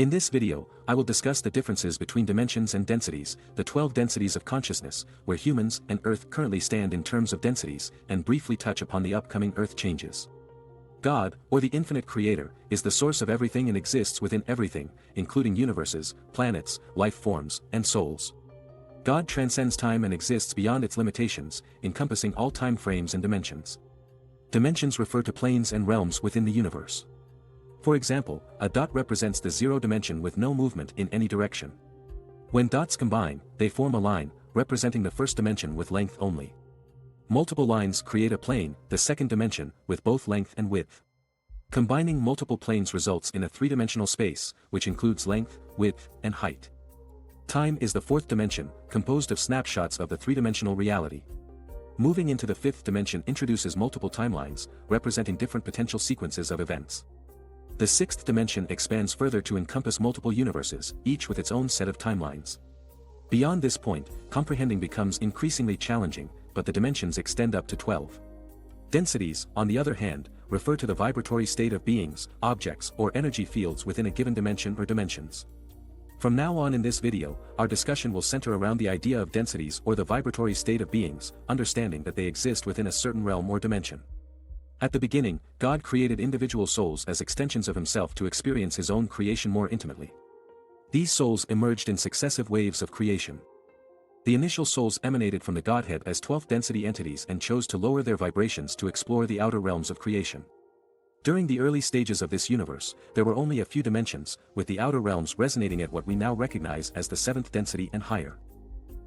In this video, I will discuss the differences between dimensions and densities, the 12 densities of consciousness, where humans and Earth currently stand in terms of densities, and briefly touch upon the upcoming Earth changes. God, or the infinite creator, is the source of everything and exists within everything, including universes, planets, life forms, and souls. God transcends time and exists beyond its limitations, encompassing all time frames and dimensions. Dimensions refer to planes and realms within the universe. For example, a dot represents the zero dimension with no movement in any direction. When dots combine, they form a line, representing the first dimension with length only. Multiple lines create a plane, the second dimension, with both length and width. Combining multiple planes results in a three-dimensional space, which includes length, width, and height. Time is the fourth dimension, composed of snapshots of the three-dimensional reality. Moving into the fifth dimension introduces multiple timelines, representing different potential sequences of events. The sixth dimension expands further to encompass multiple universes, each with its own set of timelines. Beyond this point, comprehending becomes increasingly challenging, but the dimensions extend up to 12. Densities, on the other hand, refer to the vibratory state of beings, objects, or energy fields within a given dimension or dimensions. From now on in this video, our discussion will center around the idea of densities or the vibratory state of beings, understanding that they exist within a certain realm or dimension. At the beginning, God created individual souls as extensions of himself to experience his own creation more intimately. These souls emerged in successive waves of creation. The initial souls emanated from the Godhead as 12th density entities and chose to lower their vibrations to explore the outer realms of creation. During the early stages of this universe, there were only a few dimensions, with the outer realms resonating at what we now recognize as the 7th density and higher.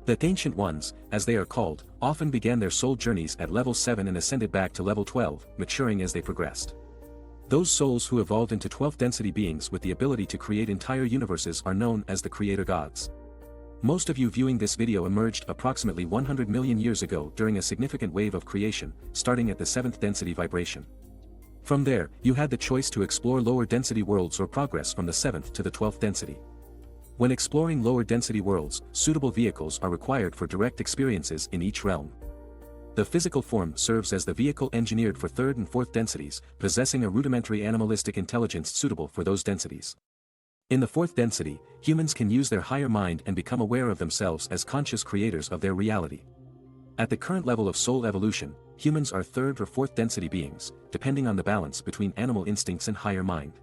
The Ancient Ones, as they are called, often began their soul journeys at level 7 and ascended back to level 12, maturing as they progressed. Those souls who evolved into 12th density beings with the ability to create entire universes are known as the creator gods. Most of you viewing this video emerged approximately 100 million years ago during a significant wave of creation, starting at the 7th density vibration. From there, you had the choice to explore lower density worlds or progress from the 7th to the 12th density. When exploring lower density worlds, suitable vehicles are required for direct experiences in each realm. The physical form serves as the vehicle engineered for 3rd and 4th densities, possessing a rudimentary animalistic intelligence suitable for those densities. In the 4th density, humans can use their higher mind and become aware of themselves as conscious creators of their reality. At the current level of soul evolution, humans are 3rd or 4th density beings, depending on the balance between animal instincts and higher mind.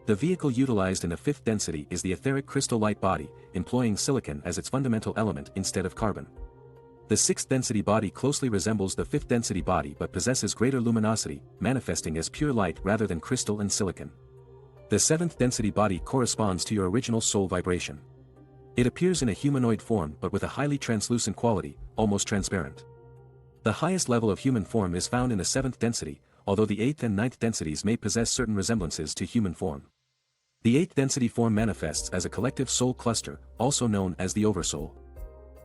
The vehicle utilized in the 5th density is the etheric crystal light body, employing silicon as its fundamental element instead of carbon. The 6th density body closely resembles the 5th density body but possesses greater luminosity, manifesting as pure light rather than crystal and silicon. The 7th density body corresponds to your original soul vibration. It appears in a humanoid form but with a highly translucent quality, almost transparent. The highest level of human form is found in the 7th density, although the 8th and 9th densities may possess certain resemblances to human form. The 8th density form manifests as a collective soul cluster, also known as the Oversoul.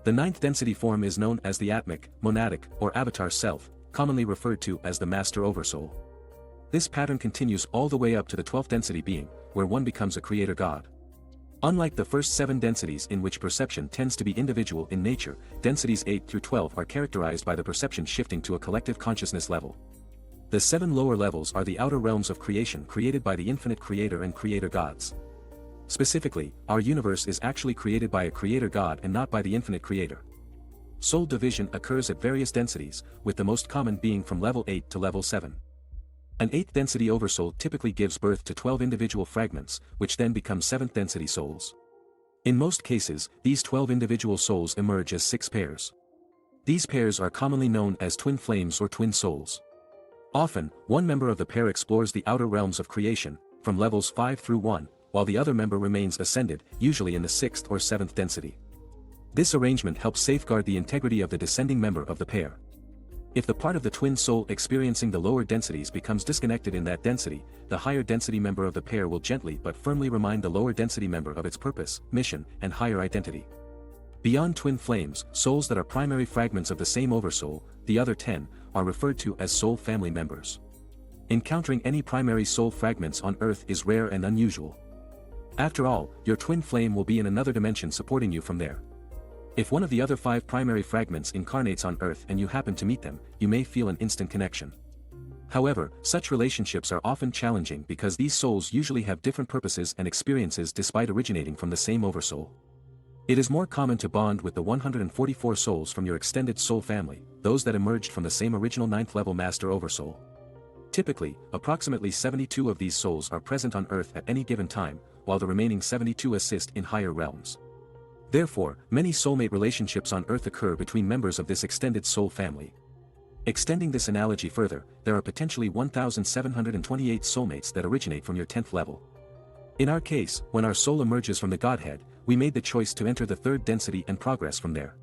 The 9th density form is known as the Atmic, Monadic, or Avatar Self, commonly referred to as the Master Oversoul. This pattern continues all the way up to the 12th density being, where one becomes a creator god. Unlike the first 7 densities in which perception tends to be individual in nature, densities 8 through 12 are characterized by the perception shifting to a collective consciousness level. The 7 lower levels are the outer realms of creation created by the infinite creator and creator gods. Specifically, our universe is actually created by a creator god and not by the infinite creator. Soul division occurs at various densities, with the most common being from level 8 to level 7. An 8th density oversoul typically gives birth to 12 individual fragments, which then become 7th density souls. In most cases, these 12 individual souls emerge as 6 pairs. These pairs are commonly known as twin flames or twin souls. Often, one member of the pair explores the outer realms of creation, from levels 5 through 1, while the other member remains ascended, usually in the 6th or 7th density. This arrangement helps safeguard the integrity of the descending member of the pair. If the part of the twin soul experiencing the lower densities becomes disconnected in that density, the higher density member of the pair will gently but firmly remind the lower density member of its purpose, mission, and higher identity. Beyond twin flames, souls that are primary fragments of the same oversoul, the other 10, are referred to as soul family members. Encountering any primary soul fragments on Earth is rare and unusual. After all, your twin flame will be in another dimension supporting you from there. If one of the other 5 primary fragments incarnates on Earth and you happen to meet them, you may feel an instant connection. However, such relationships are often challenging because these souls usually have different purposes and experiences despite originating from the same oversoul. It is more common to bond with the 144 souls from your extended soul family, those that emerged from the same original 9th level Master Oversoul. Typically, approximately 72 of these souls are present on Earth at any given time, while the remaining 72 assist in higher realms. Therefore, many soulmate relationships on Earth occur between members of this extended soul family. Extending this analogy further, there are potentially 1,728 soulmates that originate from your 10th level. In our case, when our soul emerges from the Godhead, we made the choice to enter the 3rd density and progress from there.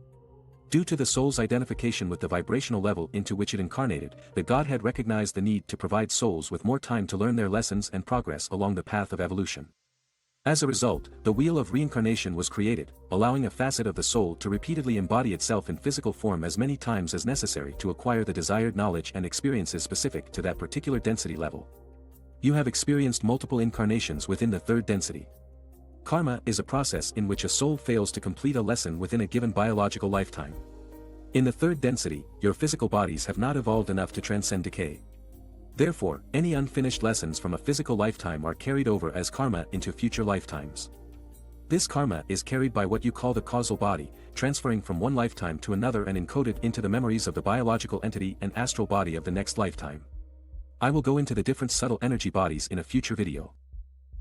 Due to the soul's identification with the vibrational level into which it incarnated, the Godhead recognized the need to provide souls with more time to learn their lessons and progress along the path of evolution. As a result, the Wheel of Reincarnation was created, allowing a facet of the soul to repeatedly embody itself in physical form as many times as necessary to acquire the desired knowledge and experiences specific to that particular density level. You have experienced multiple incarnations within the 3rd density. Karma is a process in which a soul fails to complete a lesson within a given biological lifetime. In the 3rd density, your physical bodies have not evolved enough to transcend decay. Therefore, any unfinished lessons from a physical lifetime are carried over as karma into future lifetimes. This karma is carried by what you call the causal body, transferring from one lifetime to another and encoded into the memories of the biological entity and astral body of the next lifetime. I will go into the different subtle energy bodies in a future video.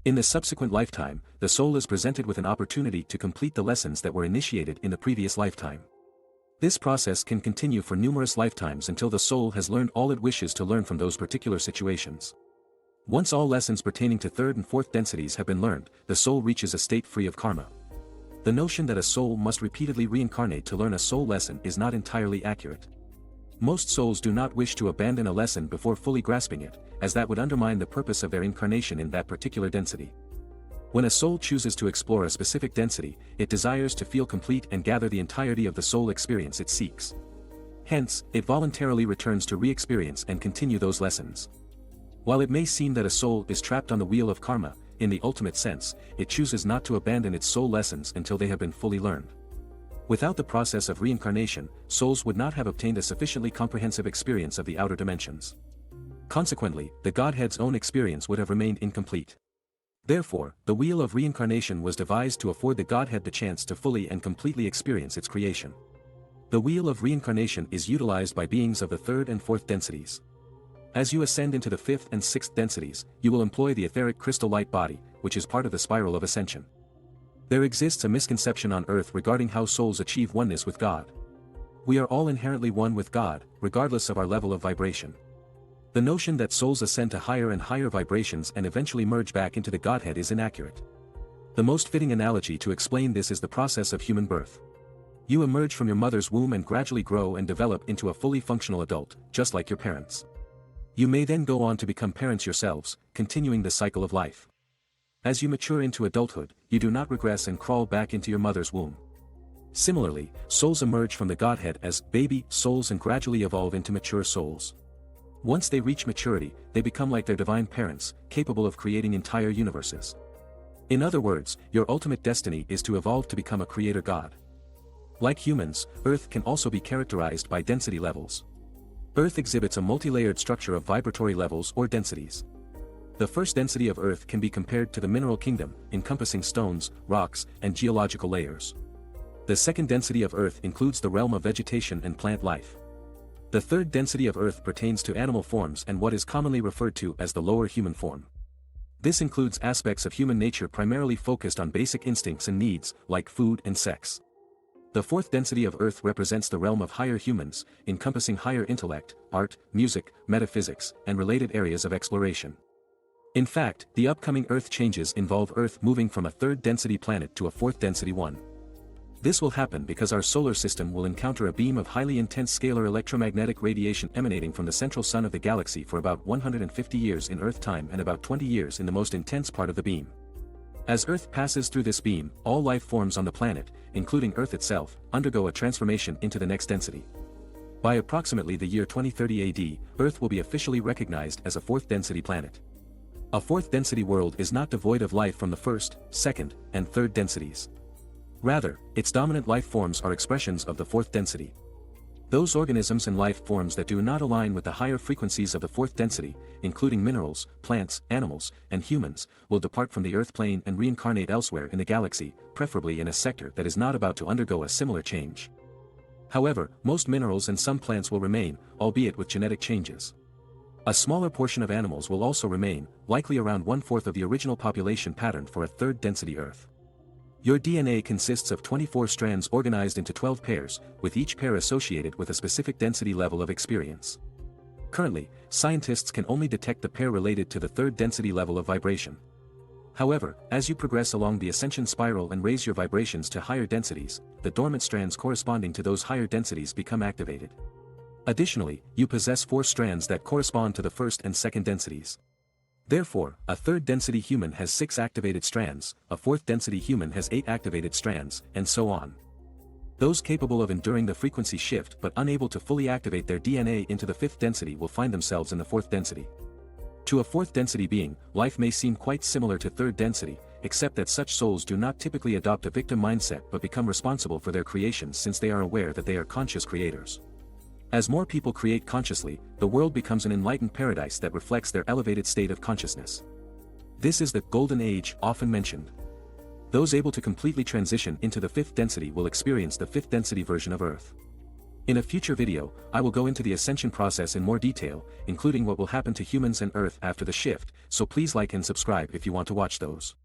In the subsequent lifetime, the soul is presented with an opportunity to complete the lessons that were initiated in the previous lifetime. This process can continue for numerous lifetimes until the soul has learned all it wishes to learn from those particular situations. Once all lessons pertaining to 3rd and 4th densities have been learned, the soul reaches a state free of karma. The notion that a soul must repeatedly reincarnate to learn a soul lesson is not entirely accurate. Most souls do not wish to abandon a lesson before fully grasping it, as that would undermine the purpose of their incarnation in that particular density. When a soul chooses to explore a specific density, it desires to feel complete and gather the entirety of the soul experience it seeks. Hence, it voluntarily returns to re-experience and continue those lessons. While it may seem that a soul is trapped on the wheel of karma, in the ultimate sense, it chooses not to abandon its soul lessons until they have been fully learned. Without the process of reincarnation, souls would not have obtained a sufficiently comprehensive experience of the outer dimensions. Consequently, the Godhead's own experience would have remained incomplete. Therefore, the Wheel of Reincarnation was devised to afford the Godhead the chance to fully and completely experience its creation. The Wheel of Reincarnation is utilized by beings of the 3rd and 4th densities. As you ascend into the 5th and 6th densities, you will employ the etheric crystal light body, which is part of the spiral of ascension. There exists a misconception on Earth regarding how souls achieve oneness with God. We are all inherently one with God, regardless of our level of vibration. The notion that souls ascend to higher and higher vibrations and eventually merge back into the Godhead is inaccurate. The most fitting analogy to explain this is the process of human birth. You emerge from your mother's womb and gradually grow and develop into a fully functional adult, just like your parents. You may then go on to become parents yourselves, continuing the cycle of life. As you mature into adulthood, you do not regress and crawl back into your mother's womb. Similarly, souls emerge from the Godhead as baby souls and gradually evolve into mature souls. Once they reach maturity, they become like their divine parents, capable of creating entire universes. In other words, your ultimate destiny is to evolve to become a creator god. Like humans, Earth can also be characterized by density levels. Earth exhibits a multi-layered structure of vibratory levels or densities. The first density of Earth can be compared to the mineral kingdom, encompassing stones, rocks, and geological layers. The second density of Earth includes the realm of vegetation and plant life. The third density of Earth pertains to animal forms and what is commonly referred to as the lower human form. This includes aspects of human nature primarily focused on basic instincts and needs, like food and sex. The fourth density of Earth represents the realm of higher humans, encompassing higher intellect, art, music, metaphysics, and related areas of exploration. In fact, the upcoming Earth changes involve Earth moving from a third density planet to a fourth density one. This will happen because our solar system will encounter a beam of highly intense scalar electromagnetic radiation emanating from the central sun of the galaxy for about 150 years in Earth time and about 20 years in the most intense part of the beam. As Earth passes through this beam, all life forms on the planet, including Earth itself, undergo a transformation into the next density. By approximately the year 2030 AD, Earth will be officially recognized as a fourth density planet. A fourth density world is not devoid of life from the first, second, and third densities. Rather, its dominant life forms are expressions of the fourth density. Those organisms and life forms that do not align with the higher frequencies of the fourth density, including minerals, plants, animals, and humans, will depart from the Earth plane and reincarnate elsewhere in the galaxy, preferably in a sector that is not about to undergo a similar change. However, most minerals and some plants will remain, albeit with genetic changes. A smaller portion of animals will also remain, likely around 1/4 of the original population pattern for a third density Earth. Your DNA consists of 24 strands organized into 12 pairs, with each pair associated with a specific density level of experience. Currently, scientists can only detect the pair related to the third density level of vibration. However, as you progress along the ascension spiral and raise your vibrations to higher densities, the dormant strands corresponding to those higher densities become activated. Additionally, you possess 4 strands that correspond to the first and second densities. Therefore, a third density human has 6 activated strands, a fourth density human has 8 activated strands, and so on. Those capable of enduring the frequency shift but unable to fully activate their DNA into the fifth density will find themselves in the fourth density. To a fourth density being, life may seem quite similar to third density, except that such souls do not typically adopt a victim mindset but become responsible for their creations since they are aware that they are conscious creators. As more people create consciously, the world becomes an enlightened paradise that reflects their elevated state of consciousness. This is the golden age often mentioned. Those able to completely transition into the fifth density will experience the fifth density version of Earth. In a future video, I will go into the ascension process in more detail, including what will happen to humans and Earth after the shift, so please like and subscribe if you want to watch those.